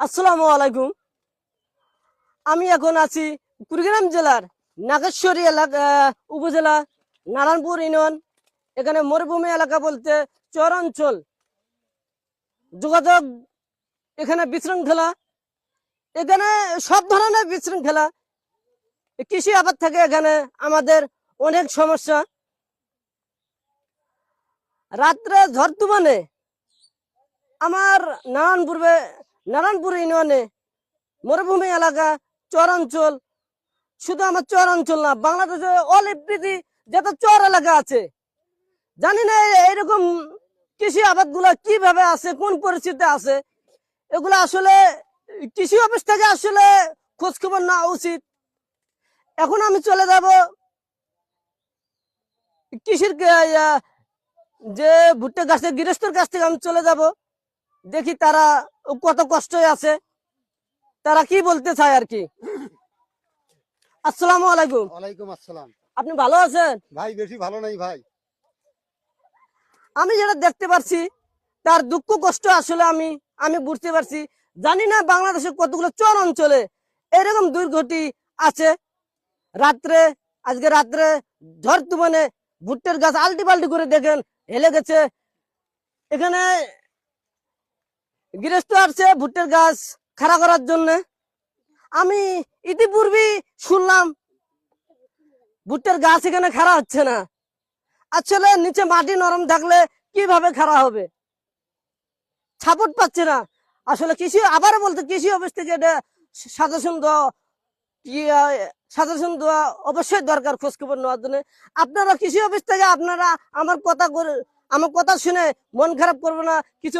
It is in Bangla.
আসসালামু আলাইকুম। আমি এখন আছি কুড়িগ্রাম জেলার নাগেশ্বরী এলাকা উপজেলা নারায়ণপুর ইউনিয়ন। এখানে মরুভূমি এলাকা বলতে চরাঞ্চল যোগাযোগ, এখানে বিশৃঙ্খলা, এখানে সব ধরনের বিশৃঙ্খলা। কৃষি আবাদ থেকে এখানে আমাদের অনেক সমস্যা। রাত্রে ঝড় তুফানে আমার নারায়ণপুর ইউনিয়নে মরুভূমি এলাকা চরাঞ্চল, শুধু আমার চর অঞ্চল না, বাংলাদেশে অল এভরিথিং যত চর এলাকা আছে, জানি না এইরকম কৃষি আবাদ গুলা কিভাবে আছে, কোন পরিস্থিতিতে আছে। এগুলো আসলে কৃষি অফিস থেকে আসলে খোঁজ খবর নেওয়া উচিত। এখন আমি চলে যাব কৃষির যে ভুট্টা গাছের গৃহস্থর কাছ থেকে আমি চলে যাব, দেখি তারা কত কষ্টে আছে, তারা কি বলতে চায় আর কি। আসসালামু আলাইকুম। ওয়ালাইকুম আসসালাম। আপনি ভালো আছেন? ভাই বেশি ভালো নাই ভাই। আমি যেটা দেখতে পাচ্ছি তার দুঃখ কষ্ট আসলে আমি বুঝতে পারছি। জানি না বাংলাদেশের কতগুলো চর অঞ্চলে এরকম দুর্ঘটি আছে। আজকে রাত্রে ঝড় তুফানে ভুট্টার গাছ আল্টি পাল্টি করে দেখেন হেলে গেছে। এখানে গৃহস্থ আসছে ভুট্টার গাছ খাড়া করার জন্য। আমি ইতিপূর্বে শুনলাম ভুট্টার গাছ এখানে খাড়া হচ্ছে না। আসলে নিচে মাটি নরম থাকলে কিভাবে খাড়া হবে, সাপোর্ট পাচ্ছে না। আসলে কৃষি আবার বলতে কৃষি অফিস থেকে এটা সাজেশন দেওয়া সাজেশন দেওয়া অবশ্যই দরকার, খোঁজ খবর নেওয়ার জন্য। আপনারা কৃষি অফিস থেকে আপনারা আমার কথা শুনে মন খারাপ করবে না, কিছু